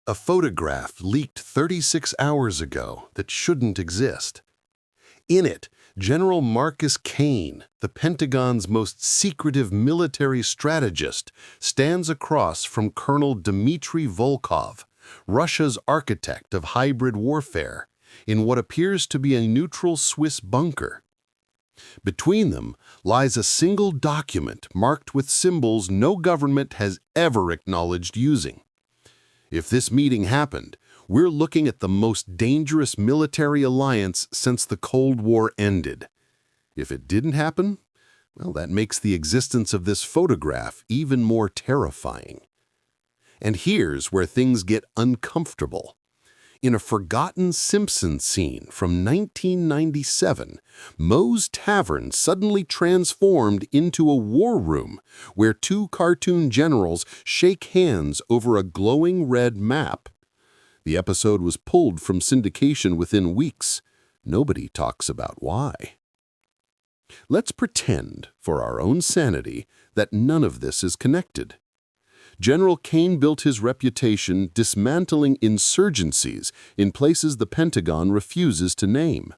A photograph leaked 36 hours ago that shouldn't exist. In it, General Marcus Kane, the Pentagon's most secretive military strategist, stands across from Colonel Dimitri Volkov, Russia's architect of hybrid warfare, in what appears to be a neutral Swiss bunker. Between them lies a single document marked with symbols no government has ever acknowledged using. If this meeting happened, we're looking at the most dangerous military alliance since the Cold War ended. If it didn't happen, well, that makes the existence of this photograph even more terrifying. And here's where things get uncomfortable. In a forgotten Simpsons scene from 1997, Moe's Tavern suddenly transformed into a war room where two cartoon generals shake hands over a glowing red map. The episode was pulled from syndication within weeks. Nobody talks about why. Let's pretend, for our own sanity, that none of this is connected. General Kane built his reputation dismantling insurgencies in places the Pentagon refuses to name.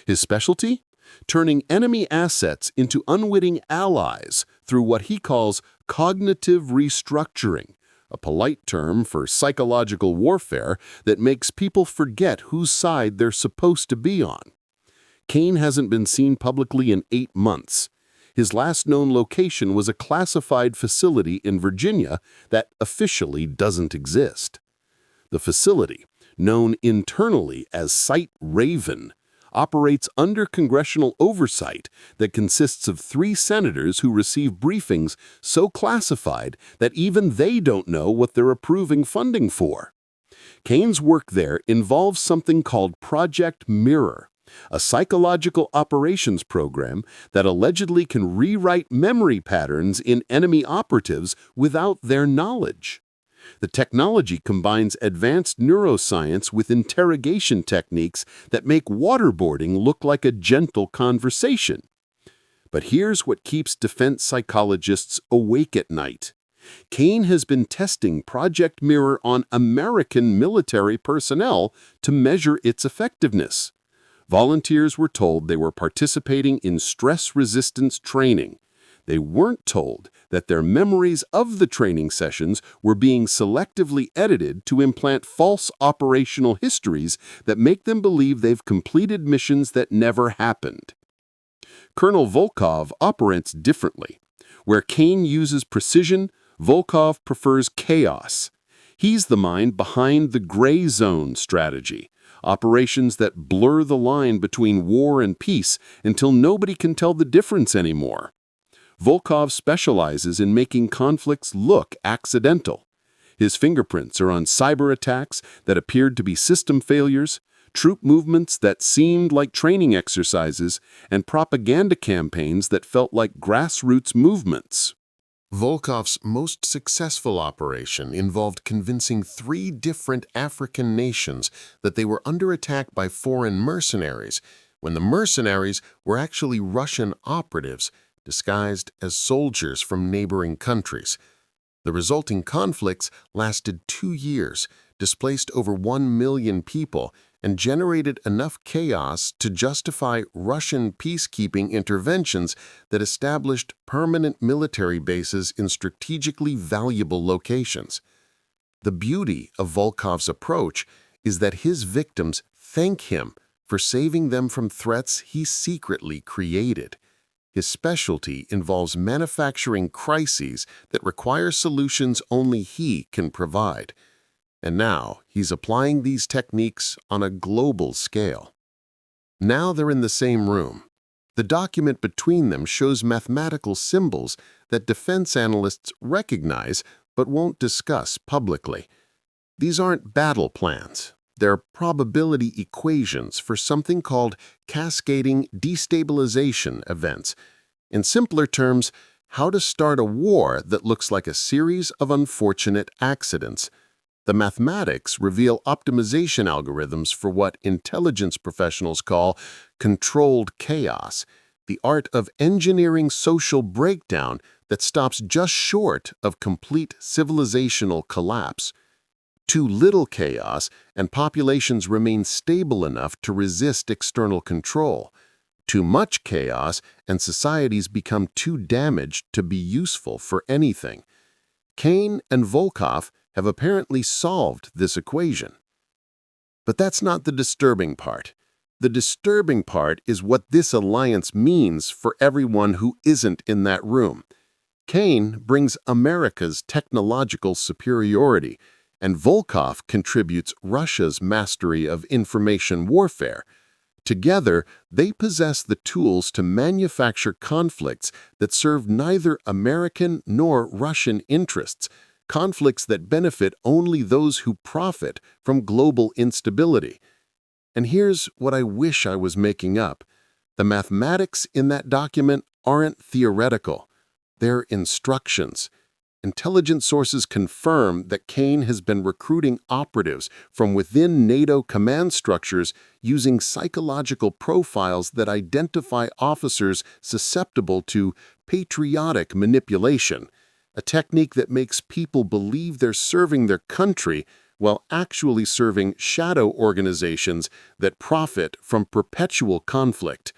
His specialty? Turning enemy assets into unwitting allies through what he calls cognitive restructuring, a polite term for psychological warfare that makes people forget whose side they're supposed to be on. Kane hasn't been seen publicly in 8 months. His last known location was a classified facility in Virginia that officially doesn't exist. The facility, known internally as Site Raven, operates under congressional oversight that consists of 3 senators who receive briefings so classified that even they don't know what they're approving funding for. Kane's work there involves something called Project Mirror, a psychological operations program that allegedly can rewrite memory patterns in enemy operatives without their knowledge. The technology combines advanced neuroscience with interrogation techniques that make waterboarding look like a gentle conversation. But here's what keeps defense psychologists awake at night. Kane has been testing Project Mirror on American military personnel to measure its effectiveness. Volunteers were told they were participating in stress resistance training. They weren't told that their memories of the training sessions were being selectively edited to implant false operational histories that make them believe they've completed missions that never happened. Colonel Volkov operates differently. Where Kane uses precision, Volkov prefers chaos. He's the mind behind the gray zone strategy, operations that blur the line between war and peace until nobody can tell the difference anymore. Volkov specializes in making conflicts look accidental. His fingerprints are on cyber attacks that appeared to be system failures, troop movements that seemed like training exercises, and propaganda campaigns that felt like grassroots movements. Volkov's most successful operation involved convincing 3 different African nations that they were under attack by foreign mercenaries, when the mercenaries were actually Russian operatives disguised as soldiers from neighboring countries. The resulting conflicts lasted 2 years, displaced over 1 million people, and generated enough chaos to justify Russian peacekeeping interventions that established permanent military bases in strategically valuable locations. The beauty of Volkov's approach is that his victims thank him for saving them from threats he secretly created. His specialty involves manufacturing crises that require solutions only he can provide. And now he's applying these techniques on a global scale. Now they're in the same room. The document between them shows mathematical symbols that defense analysts recognize but won't discuss publicly. These aren't battle plans. They're probability equations for something called cascading destabilization events. In simpler terms, how to start a war that looks like a series of unfortunate accidents. The mathematics reveal optimization algorithms for what intelligence professionals call controlled chaos, the art of engineering social breakdown that stops just short of complete civilizational collapse. Too little chaos, and populations remain stable enough to resist external control. Too much chaos, and societies become too damaged to be useful for anything. Kane and Volkov have apparently solved this equation. But that's not the disturbing part. The disturbing part is what this alliance means for everyone who isn't in that room. Kane brings America's technological superiority, and Volkov contributes Russia's mastery of information warfare. Together, they possess the tools to manufacture conflicts that serve neither American nor Russian interests, conflicts that benefit only those who profit from global instability. And here's what I wish I was making up. The mathematics in that document aren't theoretical. They're instructions. Intelligence sources confirm that Kane has been recruiting operatives from within NATO command structures using psychological profiles that identify officers susceptible to patriotic manipulation, a technique that makes people believe they're serving their country while actually serving shadow organizations that profit from perpetual conflict.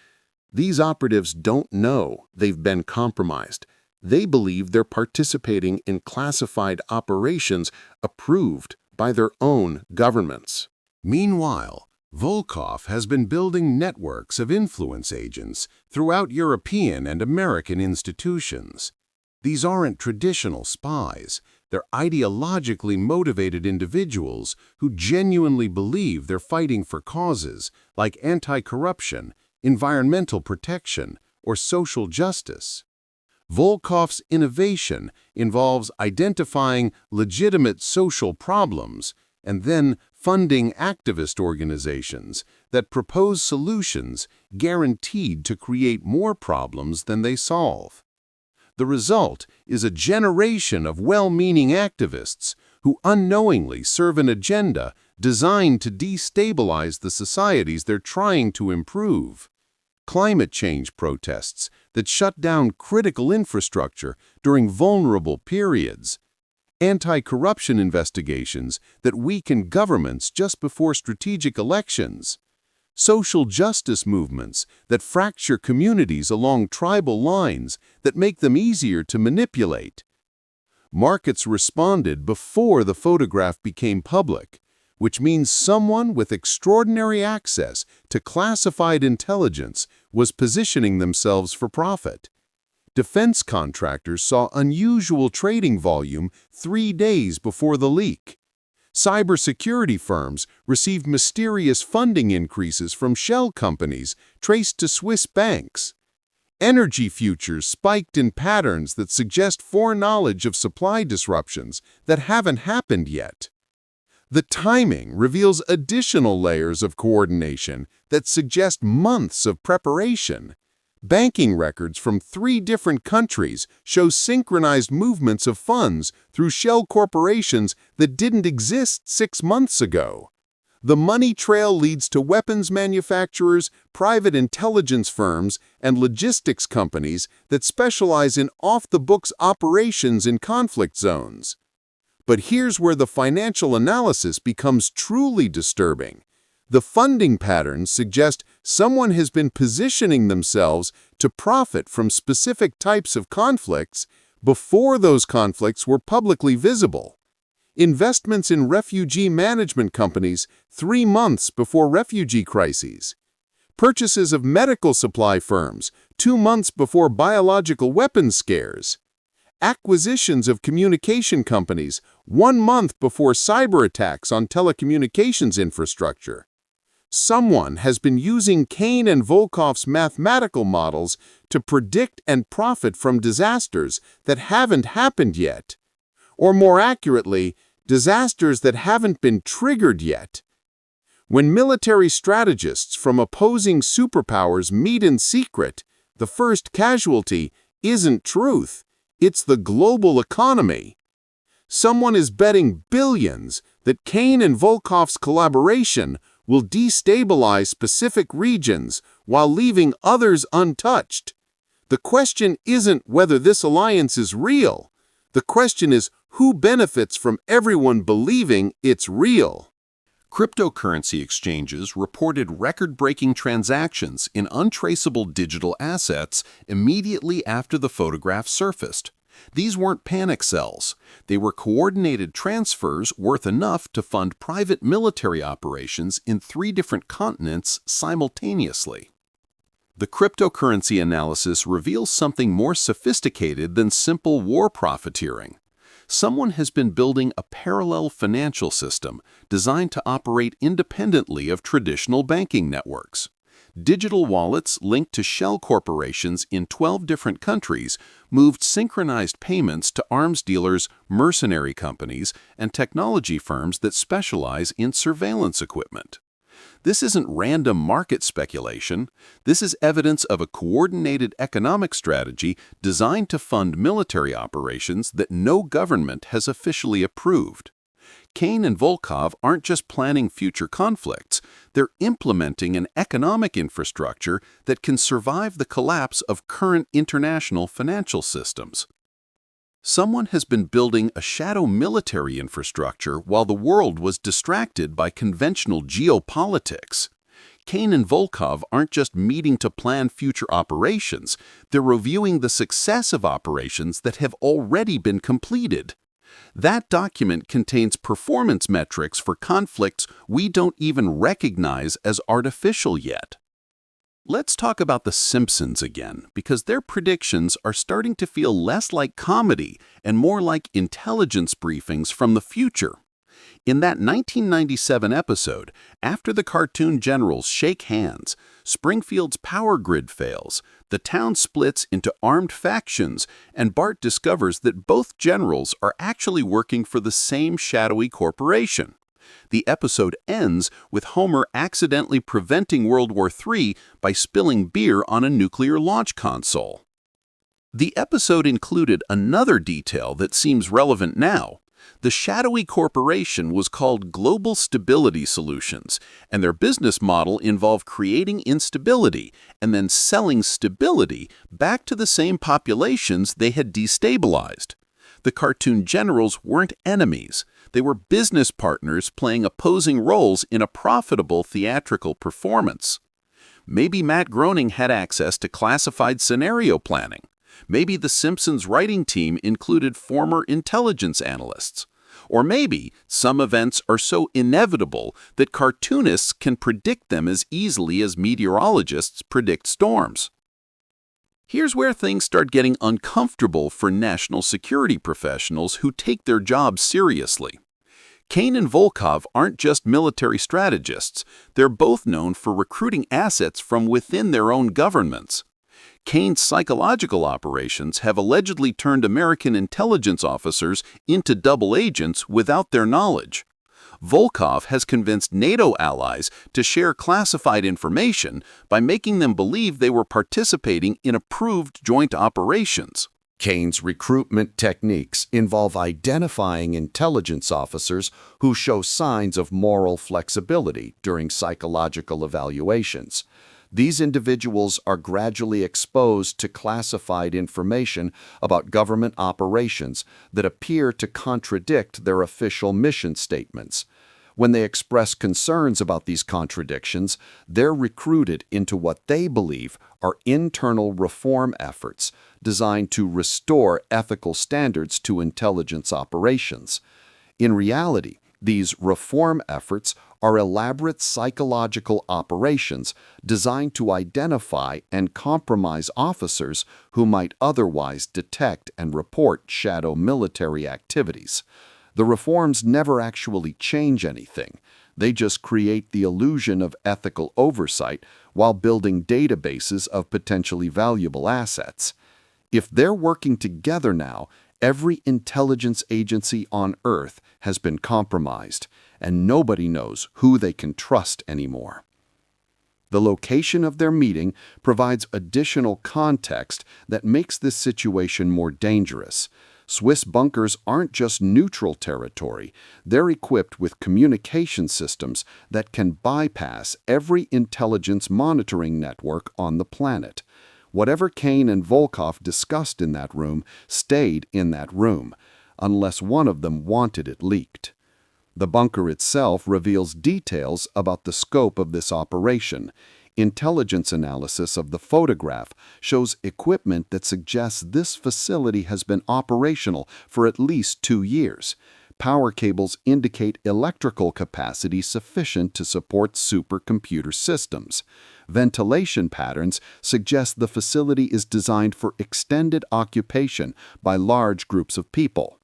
These operatives don't know they've been compromised. They believe they're participating in classified operations approved by their own governments. Meanwhile, Volkov has been building networks of influence agents throughout European and American institutions. These aren't traditional spies. They're ideologically motivated individuals who genuinely believe they're fighting for causes like anti-corruption, environmental protection, or social justice. Volkov's innovation involves identifying legitimate social problems and then funding activist organizations that propose solutions guaranteed to create more problems than they solve. The result is a generation of well-meaning activists who unknowingly serve an agenda designed to destabilize the societies they're trying to improve. Climate change protests that shut down critical infrastructure during vulnerable periods, anti-corruption investigations that weaken governments just before strategic elections, social justice movements that fracture communities along tribal lines that make them easier to manipulate. Markets responded before the photograph became public, which means someone with extraordinary access to classified intelligence was positioning themselves for profit. Defense contractors saw unusual trading volume 3 days before the leak. Cybersecurity firms received mysterious funding increases from shell companies traced to Swiss banks. Energy futures spiked in patterns that suggest foreknowledge of supply disruptions that haven't happened yet. The timing reveals additional layers of coordination that suggest months of preparation. Banking records from 3 different countries show synchronized movements of funds through shell corporations that didn't exist 6 months ago. The money trail leads to weapons manufacturers, private intelligence firms, and logistics companies that specialize in off-the-books operations in conflict zones. But here's where the financial analysis becomes truly disturbing. The funding patterns suggest someone has been positioning themselves to profit from specific types of conflicts before those conflicts were publicly visible. Investments in refugee management companies 3 months before refugee crises. Purchases of medical supply firms 2 months before biological weapons scares. Acquisitions of communication companies 1 month before cyber attacks on telecommunications infrastructure. Someone has been using Kane and Volkov's mathematical models to predict and profit from disasters that haven't happened yet. Or more accurately, disasters that haven't been triggered yet. When military strategists from opposing superpowers meet in secret, the first casualty isn't truth. It's the global economy. Someone is betting billions that Kane and Volkov's collaboration will destabilize specific regions while leaving others untouched. The question isn't whether this alliance is real. The question is, who benefits from everyone believing it's real? Cryptocurrency exchanges reported record-breaking transactions in untraceable digital assets immediately after the photograph surfaced. These weren't panic sells. They were coordinated transfers worth enough to fund private military operations in 3 different continents simultaneously. The cryptocurrency analysis reveals something more sophisticated than simple war profiteering. Someone has been building a parallel financial system designed to operate independently of traditional banking networks. Digital wallets linked to shell corporations in 12 different countries moved synchronized payments to arms dealers, mercenary companies, and technology firms that specialize in surveillance equipment. This isn't random market speculation. This is evidence of a coordinated economic strategy designed to fund military operations that no government has officially approved. Kane-Volkov aren't just planning future conflicts, they're implementing an economic infrastructure that can survive the collapse of current international financial systems. Someone has been building a shadow military infrastructure while the world was distracted by conventional geopolitics. Kane-Volkov aren't just meeting to plan future operations, they're reviewing the success of operations that have already been completed. That document contains performance metrics for conflicts we don't even recognize as artificial yet. Let's talk about the Simpsons again, because their predictions are starting to feel less like comedy and more like intelligence briefings from the future. In that 1997 episode, after the cartoon generals shake hands, Springfield's power grid fails, the town splits into armed factions, and Bart discovers that both generals are actually working for the same shadowy corporation. The episode ends with Homer accidentally preventing World War III by spilling beer on a nuclear launch console. The episode included another detail that seems relevant now. The shadowy corporation was called Global Stability Solutions, and their business model involved creating instability and then selling stability back to the same populations they had destabilized. The cartoon generals weren't enemies. They were business partners playing opposing roles in a profitable theatrical performance. Maybe Matt Groening had access to classified scenario planning. Maybe the Simpsons writing team included former intelligence analysts. Or maybe some events are so inevitable that cartoonists can predict them as easily as meteorologists predict storms. Here's where things start getting uncomfortable for national security professionals who take their jobs seriously. Kane-Volkov aren't just military strategists. They're both known for recruiting assets from within their own governments. Kane's psychological operations have allegedly turned American intelligence officers into double agents without their knowledge. Volkov has convinced NATO allies to share classified information by making them believe they were participating in approved joint operations. Kane's recruitment techniques involve identifying intelligence officers who show signs of moral flexibility during psychological evaluations. These individuals are gradually exposed to classified information about government operations that appear to contradict their official mission statements. When they express concerns about these contradictions, they're recruited into what they believe are internal reform efforts designed to restore ethical standards to intelligence operations. In reality, these reform efforts are elaborate psychological operations designed to identify and compromise officers who might otherwise detect and report shadow military activities. The reforms never actually change anything. They just create the illusion of ethical oversight while building databases of potentially valuable assets. If they're working together now, every intelligence agency on Earth has been compromised, and nobody knows who they can trust anymore. The location of their meeting provides additional context that makes this situation more dangerous. Swiss bunkers aren't just neutral territory, they're equipped with communication systems that can bypass every intelligence monitoring network on the planet. Whatever Kane and Volkov discussed in that room stayed in that room, unless one of them wanted it leaked. The bunker itself reveals details about the scope of this operation. Intelligence analysis of the photograph shows equipment that suggests this facility has been operational for at least 2 years. Power cables indicate electrical capacity sufficient to support supercomputer systems. Ventilation patterns suggest the facility is designed for extended occupation by large groups of people.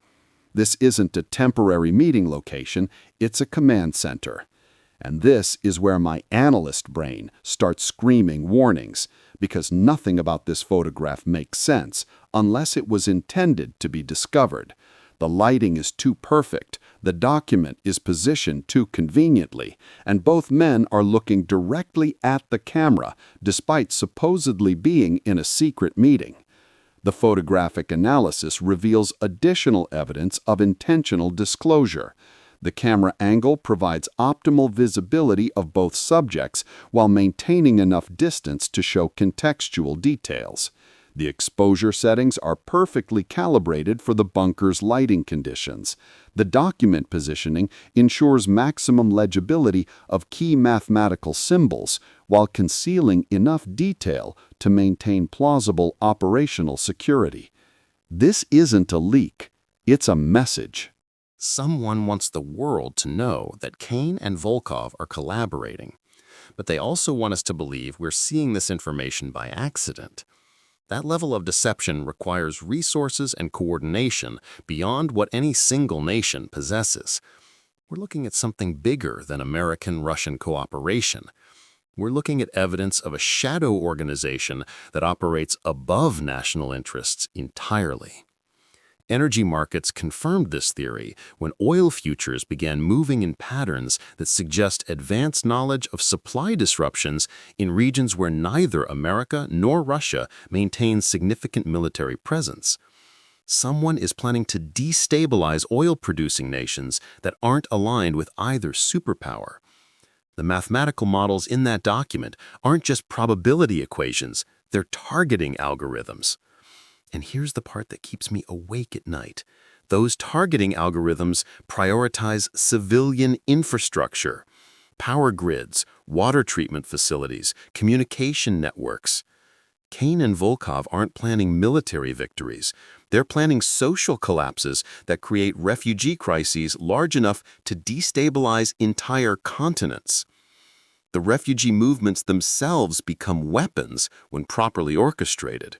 This isn't a temporary meeting location, it's a command center. And this is where my analyst brain starts screaming warnings, because nothing about this photograph makes sense unless it was intended to be discovered. The lighting is too perfect, the document is positioned too conveniently, and both men are looking directly at the camera, despite supposedly being in a secret meeting. The photographic analysis reveals additional evidence of intentional disclosure. The camera angle provides optimal visibility of both subjects while maintaining enough distance to show contextual details. The exposure settings are perfectly calibrated for the bunker's lighting conditions. The document positioning ensures maximum legibility of key mathematical symbols while concealing enough detail to maintain plausible operational security. This isn't a leak, it's a message. Someone wants the world to know that Kane and Volkov are collaborating, but they also want us to believe we're seeing this information by accident. That level of deception requires resources and coordination beyond what any single nation possesses. We're looking at something bigger than American-Russian cooperation. We're looking at evidence of a shadow organization that operates above national interests entirely. Energy markets confirmed this theory when oil futures began moving in patterns that suggest advanced knowledge of supply disruptions in regions where neither America nor Russia maintains significant military presence. Someone is planning to destabilize oil-producing nations that aren't aligned with either superpower. The mathematical models in that document aren't just probability equations, they're targeting algorithms. And here's the part that keeps me awake at night. Those targeting algorithms prioritize civilian infrastructure, power grids, water treatment facilities, communication networks. Kane and Volkov aren't planning military victories. They're planning social collapses that create refugee crises large enough to destabilize entire continents. The refugee movements themselves become weapons when properly orchestrated.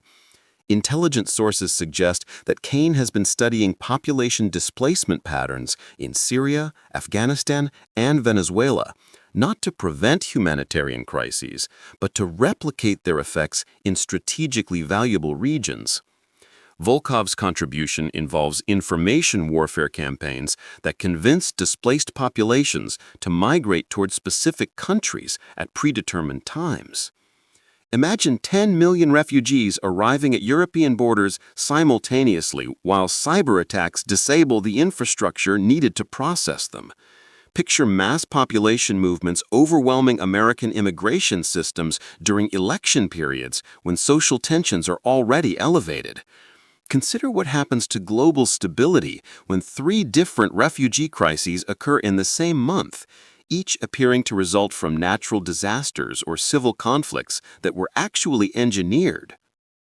Intelligence sources suggest that Kane has been studying population displacement patterns in Syria, Afghanistan, and Venezuela, not to prevent humanitarian crises, but to replicate their effects in strategically valuable regions. Volkov's contribution involves information warfare campaigns that convince displaced populations to migrate toward specific countries at predetermined times. Imagine 10 million refugees arriving at European borders simultaneously while cyber attacks disable the infrastructure needed to process them. Picture mass population movements overwhelming American immigration systems during election periods when social tensions are already elevated. Consider what happens to global stability when 3 different refugee crises occur in the same month, each appearing to result from natural disasters or civil conflicts that were actually engineered.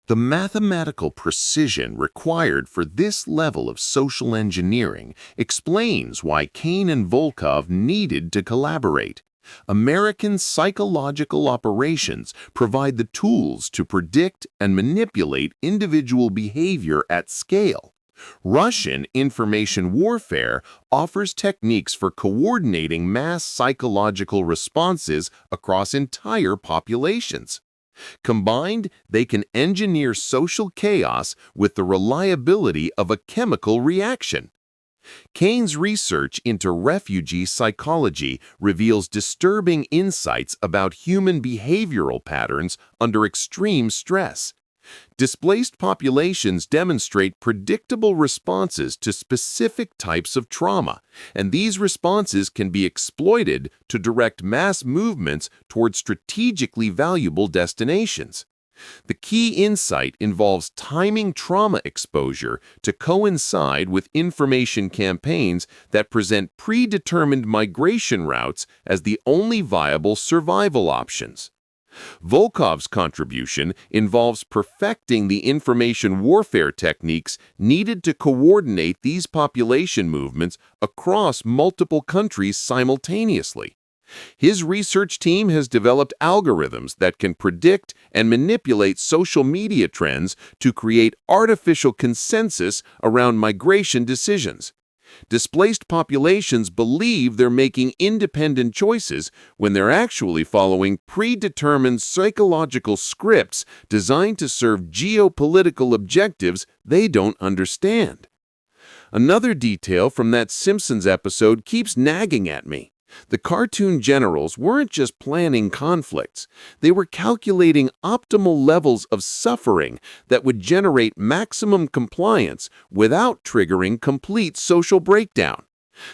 The mathematical precision required for this level of social engineering explains why Kane and Volkov needed to collaborate. American psychological operations provide the tools to predict and manipulate individual behavior at scale. Russian information warfare offers techniques for coordinating mass psychological responses across entire populations. Combined, they can engineer social chaos with the reliability of a chemical reaction. Kane's research into refugee psychology reveals disturbing insights about human behavioral patterns under extreme stress. Displaced populations demonstrate predictable responses to specific types of trauma, and these responses can be exploited to direct mass movements toward strategically valuable destinations. The key insight involves timing trauma exposure to coincide with information campaigns that present predetermined migration routes as the only viable survival options. Volkov's contribution involves perfecting the information warfare techniques needed to coordinate these population movements across multiple countries simultaneously. His research team has developed algorithms that can predict and manipulate social media trends to create artificial consensus around migration decisions. Displaced populations believe they're making independent choices when they're actually following predetermined psychological scripts designed to serve geopolitical objectives they don't understand. Another detail from that Simpsons episode keeps nagging at me. The cartoon generals weren't just planning conflicts, they were calculating optimal levels of suffering that would generate maximum compliance without triggering complete social breakdown.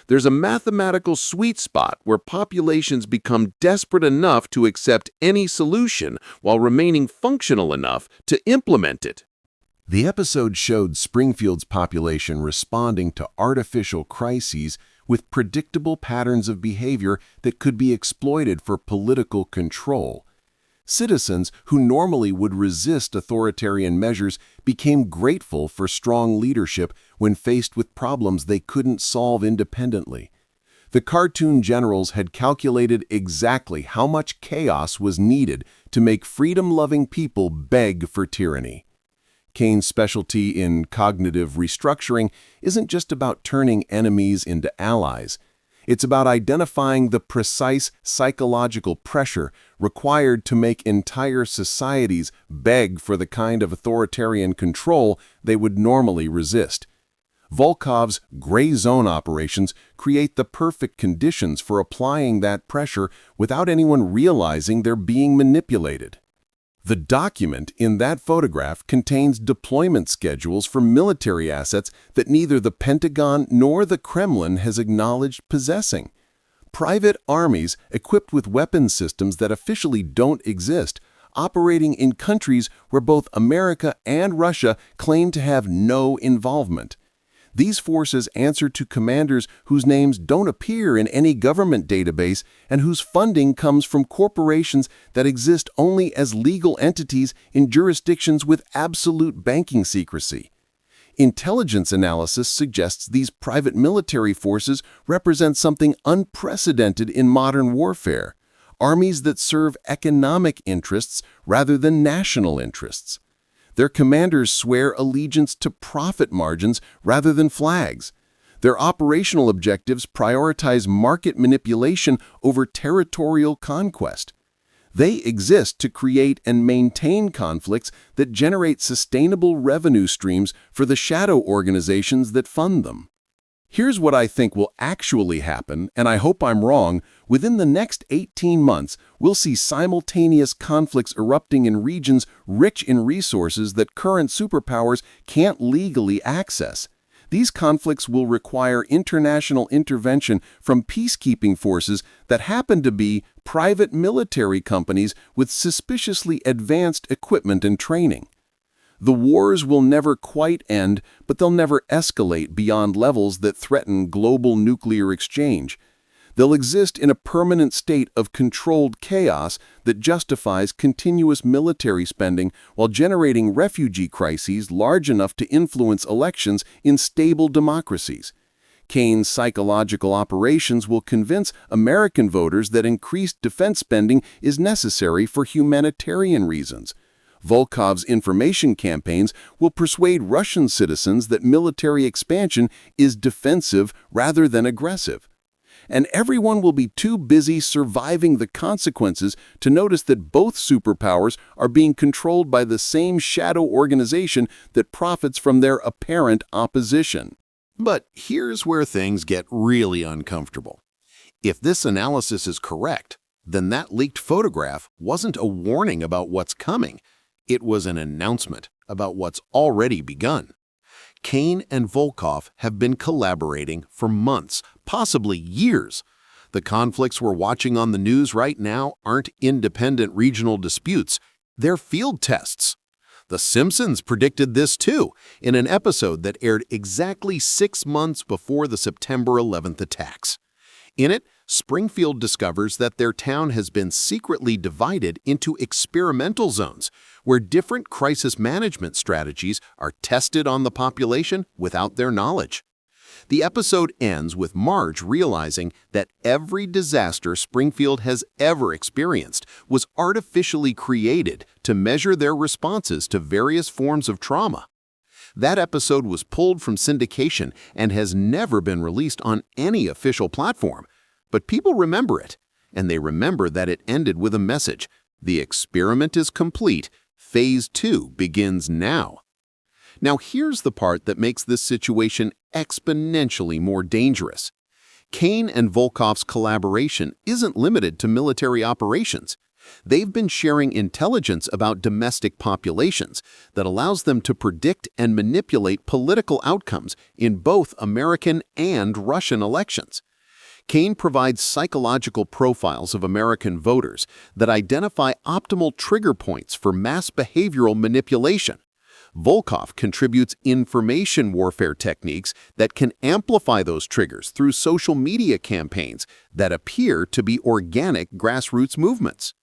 There's a mathematical sweet spot where populations become desperate enough to accept any solution while remaining functional enough to implement it. The episode showed Springfield's population responding to artificial crises with predictable patterns of behavior that could be exploited for political control. Citizens who normally would resist authoritarian measures became grateful for strong leadership when faced with problems they couldn't solve independently. The cartoon generals had calculated exactly how much chaos was needed to make freedom-loving people beg for tyranny. Kane's specialty in cognitive restructuring isn't just about turning enemies into allies. It's about identifying the precise psychological pressure required to make entire societies beg for the kind of authoritarian control they would normally resist. Volkov's gray zone operations create the perfect conditions for applying that pressure without anyone realizing they're being manipulated. The document in that photograph contains deployment schedules for military assets that neither the Pentagon nor the Kremlin has acknowledged possessing. Private armies equipped with weapons systems that officially don't exist, operating in countries where both America and Russia claim to have no involvement. These forces answer to commanders whose names don't appear in any government database and whose funding comes from corporations that exist only as legal entities in jurisdictions with absolute banking secrecy. Intelligence analysis suggests these private military forces represent something unprecedented in modern warfare, armies that serve economic interests rather than national interests. Their commanders swear allegiance to profit margins rather than flags. Their operational objectives prioritize market manipulation over territorial conquest. They exist to create and maintain conflicts that generate sustainable revenue streams for the shadow organizations that fund them. Here's what I think will actually happen, and I hope I'm wrong. Within the next 18 months, we'll see simultaneous conflicts erupting in regions rich in resources that current superpowers can't legally access. These conflicts will require international intervention from peacekeeping forces that happen to be private military companies with suspiciously advanced equipment and training. The wars will never quite end, but they'll never escalate beyond levels that threaten global nuclear exchange. They'll exist in a permanent state of controlled chaos that justifies continuous military spending while generating refugee crises large enough to influence elections in stable democracies. Kane's psychological operations will convince American voters that increased defense spending is necessary for humanitarian reasons. Volkov's information campaigns will persuade Russian citizens that military expansion is defensive rather than aggressive. And everyone will be too busy surviving the consequences to notice that both superpowers are being controlled by the same shadow organization that profits from their apparent opposition. But here's where things get really uncomfortable. If this analysis is correct, then that leaked photograph wasn't a warning about what's coming. It was an announcement about what's already begun. Kane and Volkov have been collaborating for months, possibly years. The conflicts we're watching on the news right now aren't independent regional disputes. They're field tests. The Simpsons predicted this too, in an episode that aired exactly 6 months before the September 11th attacks. In it, Springfield discovers that their town has been secretly divided into experimental zones, where different crisis management strategies are tested on the population without their knowledge. The episode ends with Marge realizing that every disaster Springfield has ever experienced was artificially created to measure their responses to various forms of trauma. That episode was pulled from syndication and has never been released on any official platform. But people remember it, and they remember that it ended with a message: the experiment is complete, phase 2 begins now. Now here's the part that makes this situation exponentially more dangerous. Kane and Volkov's collaboration isn't limited to military operations. They've been sharing intelligence about domestic populations that allows them to predict and manipulate political outcomes in both American and Russian elections. Kane provides psychological profiles of American voters that identify optimal trigger points for mass behavioral manipulation. Volkov contributes information warfare techniques that can amplify those triggers through social media campaigns that appear to be organic grassroots movements.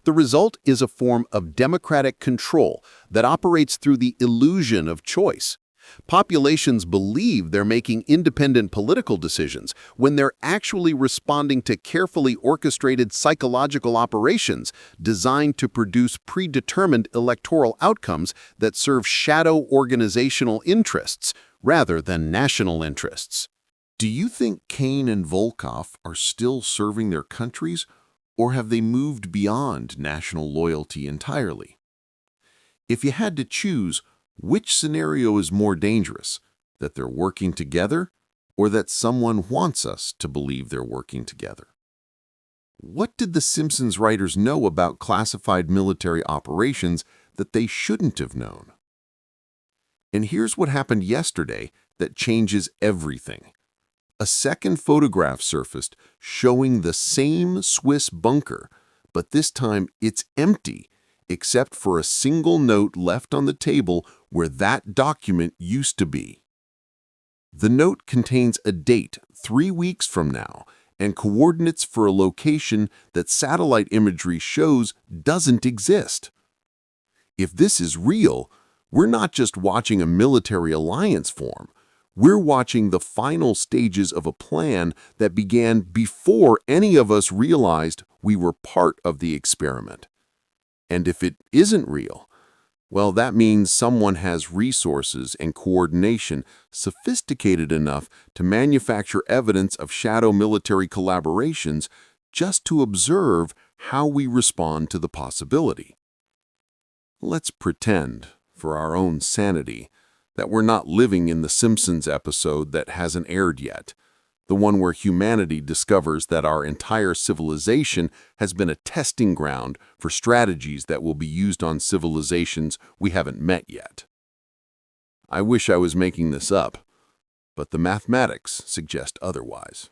The result is a form of democratic control that operates through the illusion of choice. Populations believe they're making independent political decisions when they're actually responding to carefully orchestrated psychological operations designed to produce predetermined electoral outcomes that serve shadow organizational interests rather than national interests. Do you think Kane and Volkov are still serving their countries, or have they moved beyond national loyalty entirely? If you had to choose, which scenario is more dangerous, that they're working together, or that someone wants us to believe they're working together? What did the Simpsons writers know about classified military operations that they shouldn't have known? And here's what happened yesterday that changes everything. A second photograph surfaced showing the same Swiss bunker, but this time it's empty, except for a single note left on the table where that document used to be. The note contains a date 3 weeks from now and coordinates for a location that satellite imagery shows doesn't exist. If this is real, we're not just watching a military alliance form. We're watching the final stages of a plan that began before any of us realized we were part of the experiment. And if it isn't real, well, that means someone has resources and coordination sophisticated enough to manufacture evidence of shadow military collaborations just to observe how we respond to the possibility. Let's pretend, for our own sanity, that we're not living in the Simpsons episode that hasn't aired yet, the one where humanity discovers that our entire civilization has been a testing ground for strategies that will be used on civilizations we haven't met yet. I wish I was making this up, but the mathematics suggest otherwise.